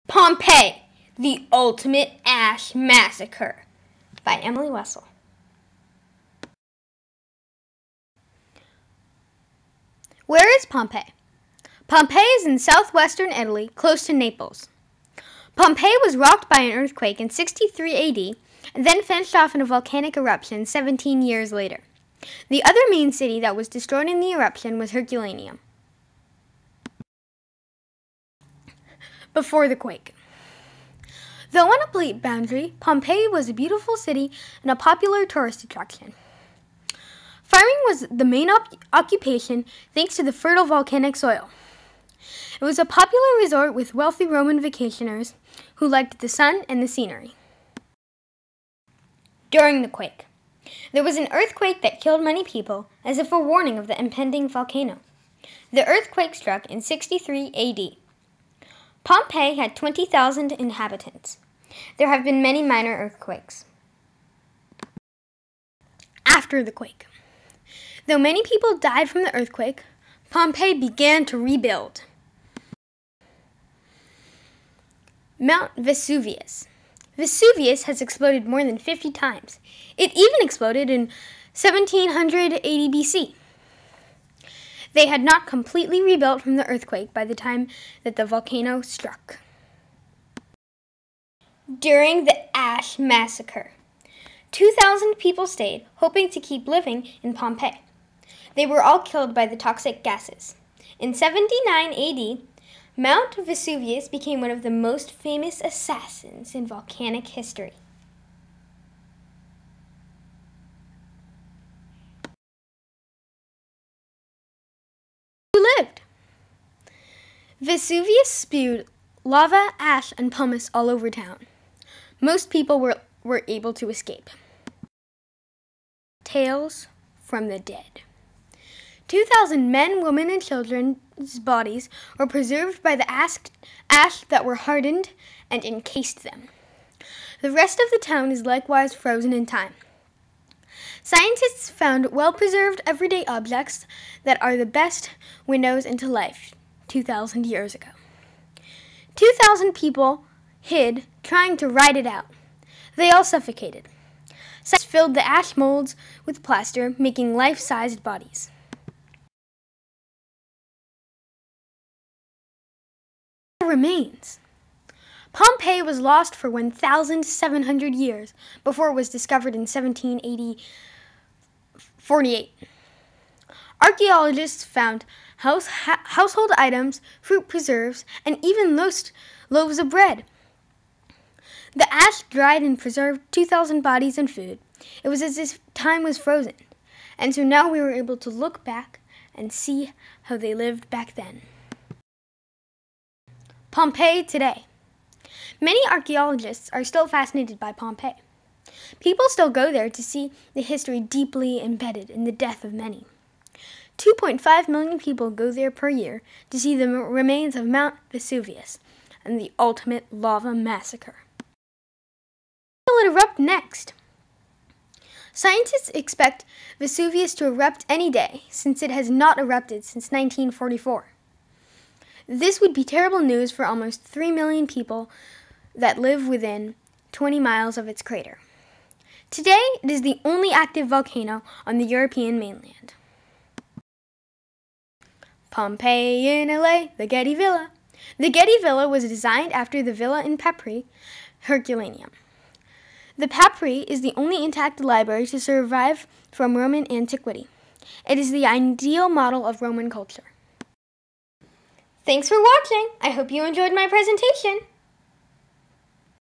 Pompeii, the Ultimate Ash Massacre by Emily Wesel. Where is Pompeii? Pompeii is in southwestern Italy, close to Naples. Pompeii was rocked by an earthquake in 63 AD and then finished off in a volcanic eruption 17 years later. The other main city that was destroyed in the eruption was Herculaneum. Before the quake. Though on a plate boundary, Pompeii was a beautiful city and a popular tourist attraction. Farming was the main occupation thanks to the fertile volcanic soil. It was a popular resort with wealthy Roman vacationers who liked the sun and the scenery. During the quake, there was an earthquake that killed many people as if a warning of the impending volcano. The earthquake struck in 63 AD. Pompeii had 20,000 inhabitants. There have been many minor earthquakes. After the quake. Though many people died from the earthquake, Pompeii began to rebuild. Mount Vesuvius. Vesuvius has exploded more than 50 times. It even exploded in 1780 BC. They had not completely rebuilt from the earthquake by the time that the volcano struck. During the Ash Massacre, 2,000 people stayed, hoping to keep living in Pompeii. They were all killed by the toxic gases. In 79 AD, Mount Vesuvius became one of the most famous assassins in volcanic history. Lived. Vesuvius spewed lava, ash, and pumice all over town. Most people were able to escape. Tales from the dead. 2,000 men, women, and children's bodies were preserved by the ash that were hardened and encased them. The rest of the town is likewise frozen in time. Scientists found well-preserved everyday objects that are the best windows into life 2,000 years ago. 2,000 people hid, trying to ride it out. They all suffocated. Scientists filled the ash molds with plaster, making life-sized bodies. Remains. Pompeii was lost for 1,700 years before it was discovered in 1748. Archaeologists found household items, fruit preserves, and even loaves of bread. The ash dried and preserved 2,000 bodies and food. It was as if time was frozen, and so now we were able to look back and see how they lived back then. Pompeii Today. Many archaeologists are still fascinated by Pompeii. People still go there to see the history deeply embedded in the death of many. 2.5 million people go there per year to see the remains of Mount Vesuvius and the ultimate lava massacre. Will it erupt next? Scientists expect Vesuvius to erupt any day, since it has not erupted since 1944. This would be terrible news for almost 3 million people that live within 20 miles of its crater. Today, it is the only active volcano on the European mainland. Pompeii in LA, the Getty Villa. The Getty Villa was designed after the villa in Pompeii, Herculaneum. The Pompeii is the only intact library to survive from Roman antiquity. It is the ideal model of Roman culture. Thanks for watching. I hope you enjoyed my presentation.